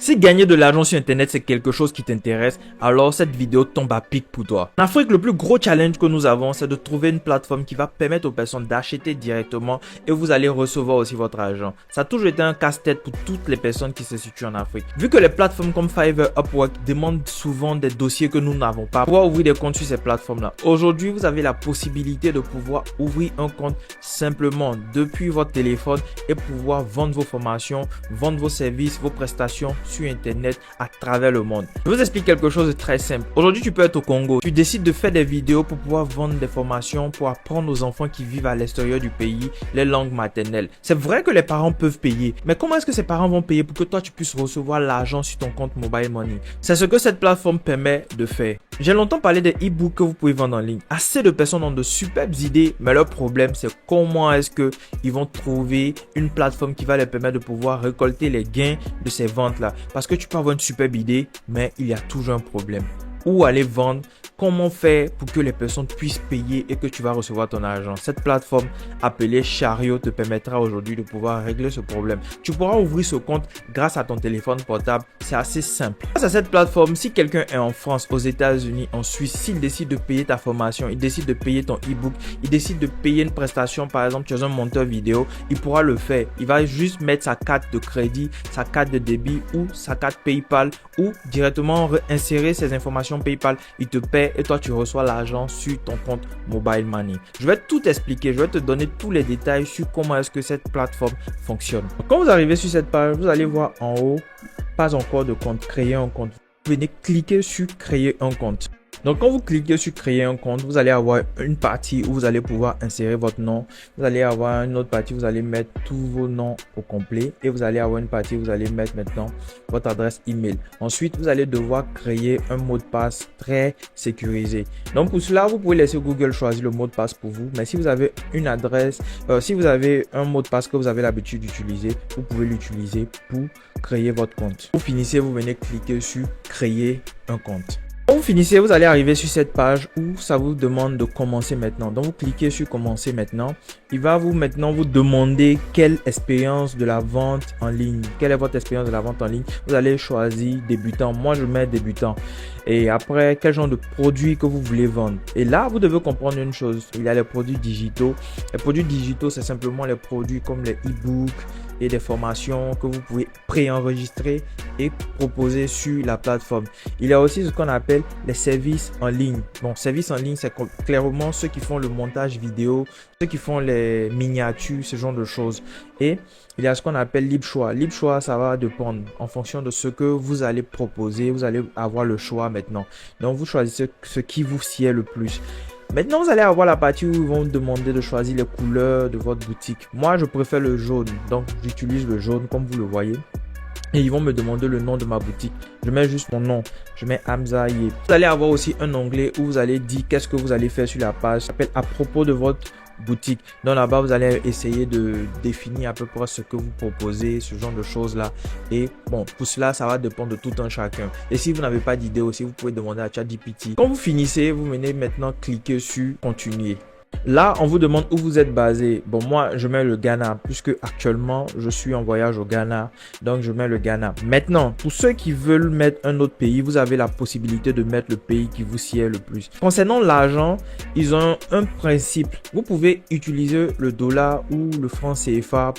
Si gagner de l'argent sur internet c'est quelque chose qui t'intéresse, alors cette vidéo tombe à pic pour toi. En Afrique, le plus gros challenge que nous avons, c'est de trouver une plateforme qui va permettre aux personnes d'acheter directement et vous allez recevoir aussi votre argent. Ça a toujours été un casse-tête pour toutes les personnes qui se situent en Afrique. Vu que les plateformes comme Fiverr, Upwork demandent souvent des dossiers que nous n'avons pas pour ouvrir des comptes sur ces plateformes-là. Aujourd'hui, vous avez la possibilité de pouvoir ouvrir un compte simplement depuis votre téléphone et pouvoir vendre vos formations, vendre vos services, vos prestations sur internet à travers le monde. Je vous explique quelque chose de très simple. Aujourd'hui, tu peux être au Congo. Tu décides de faire des vidéos pour pouvoir vendre des formations, pour apprendre aux enfants qui vivent à l'extérieur du pays les langues maternelles. C'est vrai que les parents peuvent payer, mais comment est-ce que ces parents vont payer pour que toi tu puisses recevoir l'argent sur ton compte Mobile Money? C'est ce que cette plateforme permet de faire. J'ai longtemps parlé des e-books que vous pouvez vendre en ligne. Assez de personnes ont de superbes idées, mais leur problème c'est comment est-ce que ils vont trouver une plateforme qui va leur permettre de pouvoir récolter les gains de ces ventes-là. Parce que tu peux avoir une superbe idée, mais il y a toujours un problème. Où aller vendre? Comment faire pour que les personnes puissent payer et que tu vas recevoir ton argent? Cette plateforme appelée Chariot te permettra aujourd'hui de pouvoir régler ce problème. Tu pourras ouvrir ce compte grâce à ton téléphone portable. C'est assez simple. Grâce à cette plateforme, si quelqu'un est en France, aux États-Unis, en Suisse, s'il décide de payer ta formation, il décide de payer ton e-book, il décide de payer une prestation, par exemple, tu es un monteur vidéo, il pourra le faire. Il va juste mettre sa carte de crédit, sa carte de débit ou sa carte PayPal ou directement insérer ses informations PayPal. Il te paie et toi tu reçois l'argent sur ton compte Mobile Money. Je vais tout expliquer, je vais te donner tous les détails sur comment est-ce que cette plateforme fonctionne. Quand vous arrivez sur cette page, vous allez voir en haut, pas encore de compte, créer un compte. Vous venez cliquer sur créer un compte. Donc, quand vous cliquez sur créer un compte, vous allez avoir une partie où vous allez pouvoir insérer votre nom. Vous allez avoir une autre partie où vous allez mettre tous vos noms au complet. Et vous allez avoir une partie où vous allez mettre maintenant votre adresse email. Ensuite, vous allez devoir créer un mot de passe très sécurisé. Donc, pour cela, vous pouvez laisser Google choisir le mot de passe pour vous. Mais si vous avez une adresse, si vous avez un mot de passe que vous avez l'habitude d'utiliser, vous pouvez l'utiliser pour créer votre compte. Vous finissez, vous venez cliquer sur créer un compte. Quand vous finissez, vous allez arriver sur cette page où ça vous demande de commencer maintenant. Donc, vous cliquez sur commencer maintenant. Il va vous demander quelle expérience de la vente en ligne. Quelle est votre expérience de la vente en ligne? Vous allez choisir débutant. Moi, je mets débutant. Et après, quel genre de produits que vous voulez vendre. Et là, vous devez comprendre une chose. Il y a les produits digitaux. Les produits digitaux, c'est simplement les produits comme les e-books et des formations que vous pouvez préenregistrer et proposer sur la plateforme. Il y a aussi ce qu'on appelle les services en ligne. Bon, services en ligne, c'est clairement ceux qui font le montage vidéo, ceux qui font les miniatures, ce genre de choses. Et il y a ce qu'on appelle libre choix. Libre choix, ça va dépendre en fonction de ce que vous allez proposer. Vous allez avoir le choix maintenant. Donc, vous choisissez ce qui vous sied le plus. Maintenant, vous allez avoir la partie où ils vont vous demander de choisir les couleurs de votre boutique. Moi, je préfère le jaune. Donc, j'utilise le jaune comme vous le voyez. Et ils vont me demander le nom de ma boutique. Je mets juste mon nom. Je mets Hamza Ye. Vous allez avoir aussi un onglet où vous allez dire qu'est-ce que vous allez faire sur la page. Ça s'appelle à propos de votre boutique. Donc là-bas, vous allez essayer de définir à peu près ce que vous proposez, ce genre de choses-là. Et bon, pour cela, ça va dépendre de tout un chacun. Et si vous n'avez pas d'idée aussi, vous pouvez demander à ChatGPT. Quand vous finissez, vous venez maintenant cliquer sur continuer. Là, on vous demande où vous êtes basé. Bon, moi, je mets le Ghana puisque actuellement, je suis en voyage au Ghana. Donc, je mets le Ghana. Maintenant, pour ceux qui veulent mettre un autre pays, vous avez la possibilité de mettre le pays qui vous sied le plus. Concernant l'argent, ils ont un principe. Vous pouvez utiliser le dollar ou le franc CFA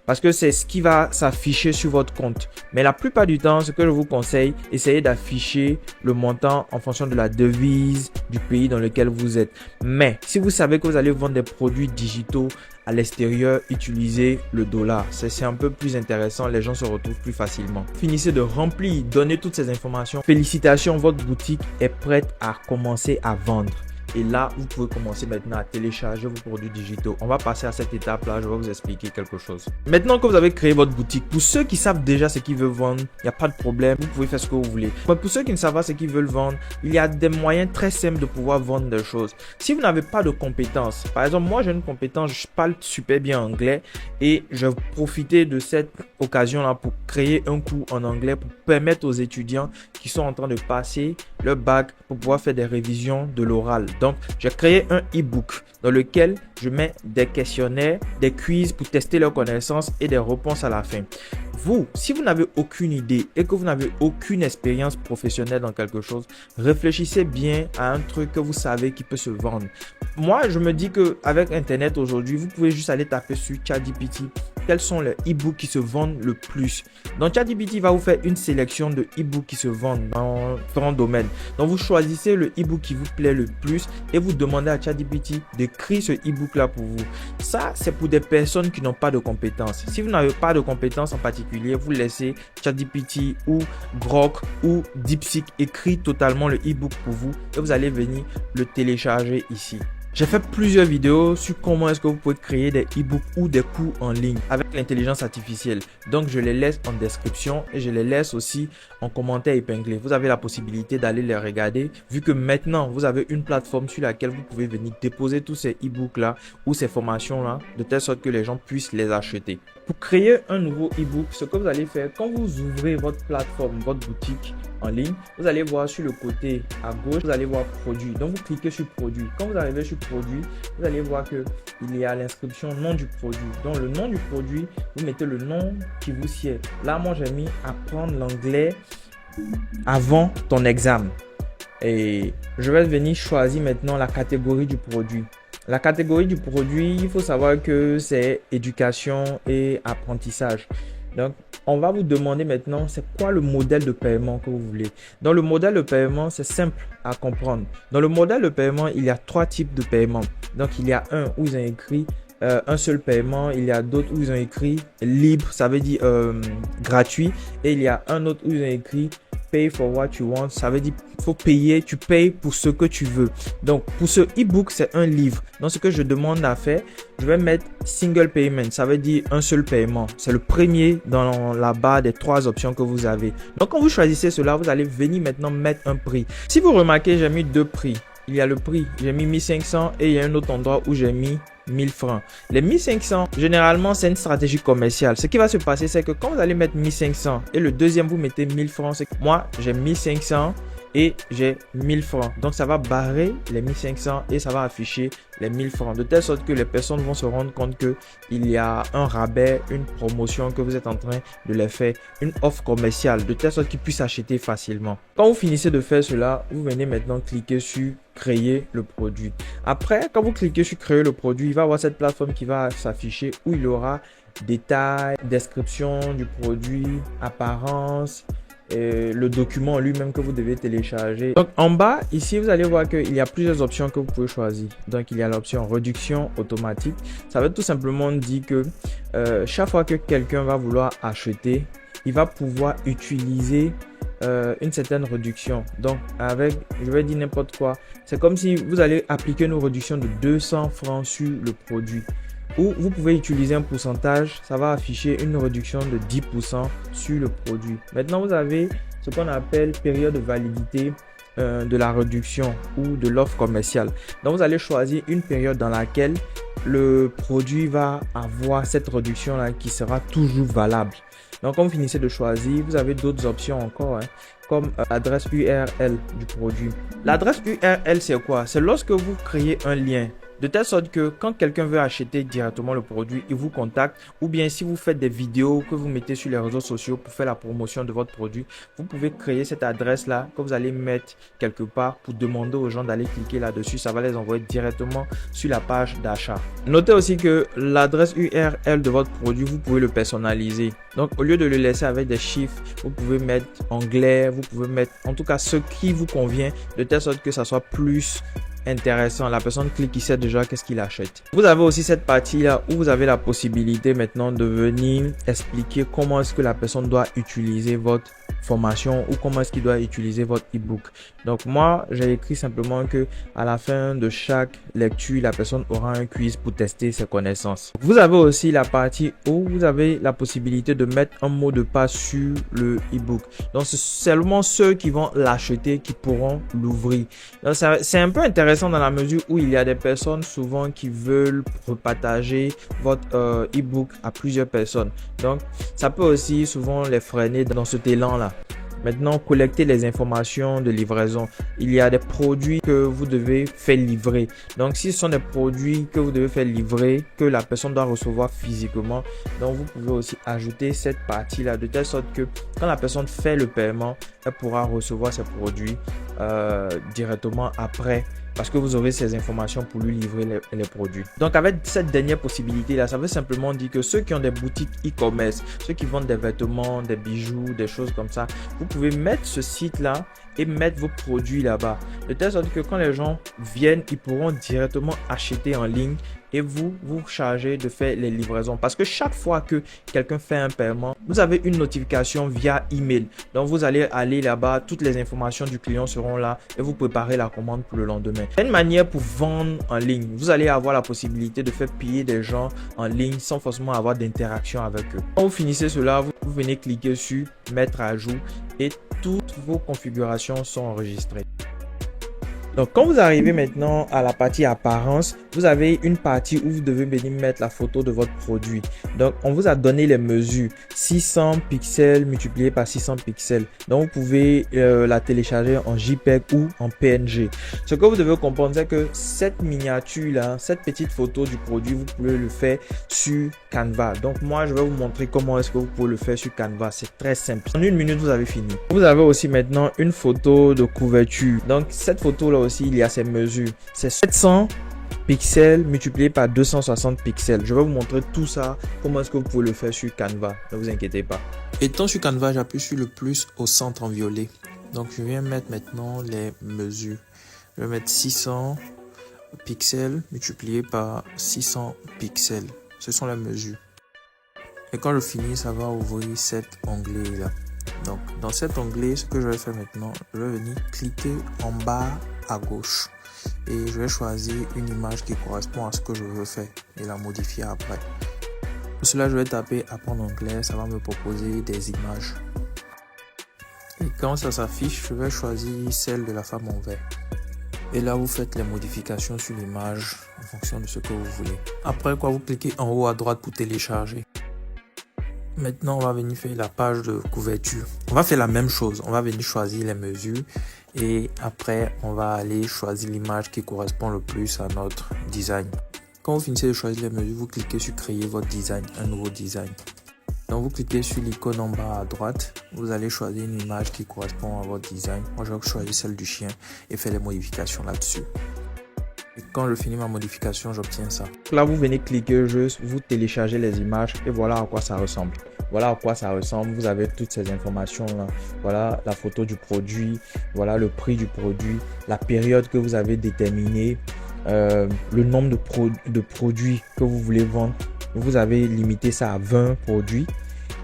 parce que c'est ce qui va s'afficher sur votre compte. Mais la plupart du temps, ce que je vous conseille, essayez d'afficher le montant en fonction de la devise du pays dans lequel vous êtes. Mais si vous savez que vous allez vendre des produits digitaux à l'extérieur, utilisez le dollar. C'est un peu plus intéressant, les gens se retrouvent plus facilement. Finissez de remplir, donnez toutes ces informations. Félicitations, votre boutique est prête à commencer à vendre. Et là, vous pouvez commencer maintenant à télécharger vos produits digitaux. On va passer à cette étape-là. Je vais vous expliquer quelque chose. Maintenant que vous avez créé votre boutique, pour ceux qui savent déjà ce qu'ils veulent vendre, il n'y a pas de problème. Vous pouvez faire ce que vous voulez. Mais pour ceux qui ne savent pas ce qu'ils veulent vendre, il y a des moyens très simples de pouvoir vendre des choses. Si vous n'avez pas de compétences, par exemple, moi j'ai une compétence, je parle super bien anglais et je vais profiter de cette occasion-là pour créer un cours en anglais pour permettre aux étudiants qui sont en train de passer leur bac pour pouvoir faire des révisions de l'oral. Donc, j'ai créé un e-book dans lequel je mets des questionnaires, des quiz pour tester leurs connaissances et des réponses à la fin. Vous, si vous n'avez aucune idée et que vous n'avez aucune expérience professionnelle dans quelque chose, réfléchissez bien à un truc que vous savez qui peut se vendre. Moi, je me dis qu'avec Internet aujourd'hui, vous pouvez juste aller taper sur ChatGPT quels sont les e-books qui se vendent le plus. Donc, ChatGPT va vous faire une sélection de e-books qui se vendent dans différents domaines. Donc, vous choisissez le e-book qui vous plaît le plus et vous demandez à ChatGPT d'écrire ce e-book là pour vous. Ça, c'est pour des personnes qui n'ont pas de compétences. Si vous n'avez pas de compétences en particulier, vous laissez ChatGPT ou Grok ou DeepSeek écrire totalement le e-book pour vous et vous allez venir le télécharger ici. J'ai fait plusieurs vidéos sur comment est-ce que vous pouvez créer des e-books ou des cours en ligne avec l'intelligence artificielle. Donc, je les laisse en description et je les laisse aussi en commentaire épinglé. Vous avez la possibilité d'aller les regarder vu que maintenant, vous avez une plateforme sur laquelle vous pouvez venir déposer tous ces e-books là ou ces formations là de telle sorte que les gens puissent les acheter. Pour créer un nouveau e-book, ce que vous allez faire quand vous ouvrez votre plateforme, votre boutique en ligne, vous allez voir sur le côté à gauche, vous allez voir produit. Donc, vous cliquez sur produit. Quand vous arrivez sur produit, vous allez voir que il y a l'inscription nom du produit. Donc, le nom du produit, vous mettez le nom qui vous sied. Là, moi, j'ai mis apprendre l'anglais avant ton examen. Et je vais venir choisir maintenant la catégorie du produit. La catégorie du produit, il faut savoir que c'est éducation et apprentissage. Donc, on va vous demander maintenant, c'est quoi le modèle de paiement que vous voulez. Dans le modèle de paiement, c'est simple à comprendre. Dans le modèle de paiement, il y a 3 types de paiement. Donc, il y a un où ils ont écrit un seul paiement. Il y a d'autres où ils ont écrit libre, ça veut dire gratuit. Et il y a un autre où ils ont écrit pay for what you want, ça veut dire faut payer, tu payes pour ce que tu veux. Donc pour ce e-book, c'est un livre. Donc ce que je demande à faire, je vais mettre single payment, ça veut dire un seul paiement. C'est le premier dans la barre des 3 options que vous avez. Donc quand vous choisissez cela, vous allez venir maintenant mettre un prix. Si vous remarquez, j'ai mis 2 prix. Il y a le prix, j'ai mis 1500 et il y a un autre endroit où j'ai mis 1000 francs. Les 1500, généralement, c'est une stratégie commerciale. Ce qui va se passer, c'est que quand vous allez mettre 1500 et le deuxième, vous mettez 1000 francs, c'est que moi, j'ai 1500 et j'ai 1000 francs. Donc, ça va barrer les 1500 et ça va afficher les 1000 francs. De telle sorte que les personnes vont se rendre compte qu'il y a un rabais, une promotion que vous êtes en train de les faire, une offre commerciale, de telle sorte qu'ils puissent acheter facilement. Quand vous finissez de faire cela, vous venez maintenant cliquer sur créer le produit. Après, quand vous cliquez sur créer le produit, il va y avoir cette plateforme qui va s'afficher où il y aura détails, description du produit, apparence, le document lui-même que vous devez télécharger. Donc en bas ici vous allez voir qu'il y a plusieurs options que vous pouvez choisir. Donc il y a l'option réduction automatique. Ça veut tout simplement dire que chaque fois que quelqu'un va vouloir acheter, il va pouvoir utiliser une certaine réduction. Donc avec, je vais dire n'importe quoi, c'est comme si vous allez appliquer une réduction de 200 francs sur le produit. Ou vous pouvez utiliser un pourcentage, ça va afficher une réduction de 10% sur le produit. Maintenant, vous avez ce qu'on appelle période de validité de la réduction ou de l'offre commerciale. Donc, vous allez choisir une période dans laquelle le produit va avoir cette réduction-là qui sera toujours valable. Donc, quand vous finissez de choisir, vous avez d'autres options encore, comme l'adresse URL du produit. L'adresse URL, c'est quoi? C'est lorsque vous créez un lien. De telle sorte que quand quelqu'un veut acheter directement le produit, il vous contacte. Ou bien si vous faites des vidéos que vous mettez sur les réseaux sociaux pour faire la promotion de votre produit, vous pouvez créer cette adresse-là que vous allez mettre quelque part pour demander aux gens d'aller cliquer là-dessus. Ça va les envoyer directement sur la page d'achat. Notez aussi que l'adresse URL de votre produit, vous pouvez le personnaliser. Donc au lieu de le laisser avec des chiffres, vous pouvez mettre anglais, vous pouvez mettre en tout cas ce qui vous convient de telle sorte que ça soit plus intéressant. La personne clique, il sait déjà qu'est-ce qu'il achète. Vous avez aussi cette partie là où vous avez la possibilité maintenant de venir expliquer comment est-ce que la personne doit utiliser votre formation ou comment est-ce qu'il doit utiliser votre e-book. Donc moi, j'ai écrit simplement que à la fin de chaque lecture, la personne aura un quiz pour tester ses connaissances. Vous avez aussi la partie où vous avez la possibilité de mettre un mot de passe sur le e-book. Donc c'est seulement ceux qui vont l'acheter qui pourront l'ouvrir. Donc c'est un peu intéressant dans la mesure où il y a des personnes souvent qui veulent repartager votre e-book à plusieurs personnes. Donc ça peut aussi souvent les freiner dans cet élan là. Maintenant, collectez les informations de livraison. Il y a des produits que vous devez faire livrer. Donc, si ce sont des produits que vous devez faire livrer, que la personne doit recevoir physiquement, donc vous pouvez aussi ajouter cette partie-là de telle sorte que quand la personne fait le paiement, elle pourra recevoir ses produits directement après, parce que vous aurez ces informations pour lui livrer les produits. Donc avec cette dernière possibilité là, ça veut simplement dire que ceux qui ont des boutiques e-commerce, ceux qui vendent des vêtements, des bijoux, des choses comme ça, vous pouvez mettre ce site là et mettre vos produits là-bas, de telle sorte que quand les gens viennent, ils pourront directement acheter en ligne et vous chargez de faire les livraisons, parce que chaque fois que quelqu'un fait un paiement, vous avez une notification via email. Donc vous allez aller là-bas, toutes les informations du client seront là et vous préparez la commande pour le lendemain. C'est une manière pour vendre en ligne. Vous allez avoir la possibilité de faire payer des gens en ligne sans forcément avoir d'interaction avec eux. Quand vous finissez cela, vous venez cliquer sur mettre à jour et toutes vos configurations sont enregistrées. Donc, quand vous arrivez maintenant à la partie apparence, vous avez une partie où vous devez venir mettre la photo de votre produit. Donc, on vous a donné les mesures 600 pixels multiplié par 600 pixels. Donc, vous pouvez la télécharger en JPEG ou en PNG. Ce que vous devez comprendre, c'est que cette miniature-là, cette petite photo du produit, vous pouvez le faire sur Canva. Donc, moi, je vais vous montrer comment est-ce que vous pouvez le faire sur Canva. C'est très simple. En une minute, vous avez fini. Vous avez aussi maintenant une photo de couverture. Donc, cette photo-là aussi, il y a ses mesures. C'est 700 pixels multiplié par 260 pixels. Je vais vous montrer tout ça, comment est-ce que vous pouvez le faire sur Canva. Ne vous inquiétez pas. Étant sur Canva, j'appuie sur le plus au centre en violet. Donc, je viens mettre maintenant les mesures. Je vais mettre 600 pixels multiplié par 600 pixels. Ce sont les mesures. Et quand je finis, ça va ouvrir cet onglet-là. Donc, dans cet onglet, ce que je vais faire maintenant, je vais venir cliquer en bas à gauche et je vais choisir une image qui correspond à ce que je veux faire et la modifier après. Pour cela, je vais taper apprendre anglais, ça va me proposer des images. Et quand ça s'affiche, je vais choisir celle de la femme en vert. Et là, vous faites les modifications sur l'image en fonction de ce que vous voulez. Après quoi, vous cliquez en haut à droite pour télécharger. Maintenant, on va venir faire la page de couverture. On va faire la même chose. On va venir choisir les mesures et après, on va aller choisir l'image qui correspond le plus à notre design. Quand vous finissez de choisir les mesures, vous cliquez sur créer votre design, un nouveau design. Donc, vous cliquez sur l'icône en bas à droite. Vous allez choisir une image qui correspond à votre design. Moi, je vais choisir celle du chien et faire les modifications là-dessus. Et quand je finis ma modification, j'obtiens ça. Là, vous venez cliquer juste, vous téléchargez les images et voilà à quoi ça ressemble. Voilà à quoi ça ressemble. Vous avez toutes ces informations là. Voilà la photo du produit. Voilà le prix du produit. La période que vous avez déterminée. Le nombre de produits que vous voulez vendre. Vous avez limité ça à 20 produits.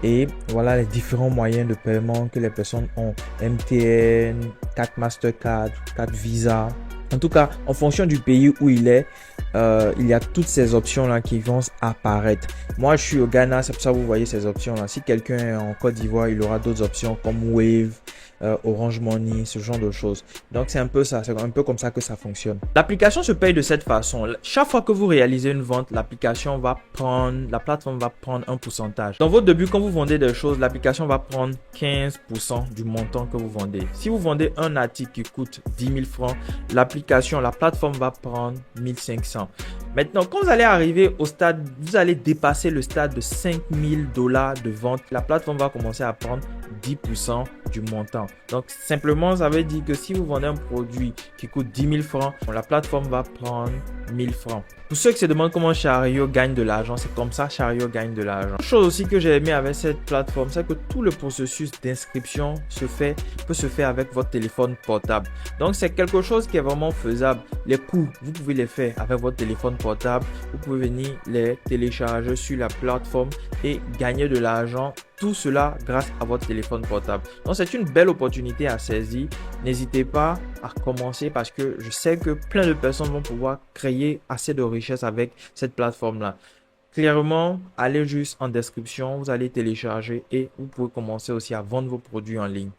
Et voilà les différents moyens de paiement que les personnes ont. MTN, carte Mastercard, carte Visa. En tout cas, en fonction du pays où il est, il y a toutes ces options-là qui vont apparaître. Moi, je suis au Ghana, c'est pour ça que vous voyez ces options-là. Si quelqu'un est en Côte d'Ivoire, il aura d'autres options comme Wave, Orange Money, ce genre de choses. Donc, c'est un peu ça, c'est un peu comme ça que ça fonctionne. L'application se paye de cette façon. Chaque fois que vous réalisez une vente, la plateforme va prendre un pourcentage. Dans votre début, quand vous vendez des choses, l'application va prendre 15% du montant que vous vendez. Si vous vendez un article qui coûte 10 000 francs, la plateforme va prendre 1500. Maintenant, quand vous allez arriver au stade, vous allez dépasser le stade de 5 000 $ de vente, la plateforme va commencer à prendre 10% du montant. Donc, simplement, ça veut dire que si vous vendez un produit qui coûte 10 000 francs, la plateforme va prendre 1000 francs. Pour ceux qui se demandent comment Chariot gagne de l'argent, c'est comme ça Chariot gagne de l'argent. Une chose aussi que j'ai aimé avec cette plateforme, c'est que tout le processus d'inscription peut se faire avec votre téléphone portable. Donc, c'est quelque chose qui est vraiment faisable. Les coûts, vous pouvez les faire avec votre téléphone portable. Vous pouvez venir les télécharger sur la plateforme et gagner de l'argent. Tout cela grâce à votre téléphone portable. Donc, c'est une belle opportunité à saisir. N'hésitez pas à commencer parce que je sais que plein de personnes vont pouvoir créer assez de richesse avec cette plateforme-là. Clairement, allez juste en description, vous allez télécharger et vous pouvez commencer aussi à vendre vos produits en ligne.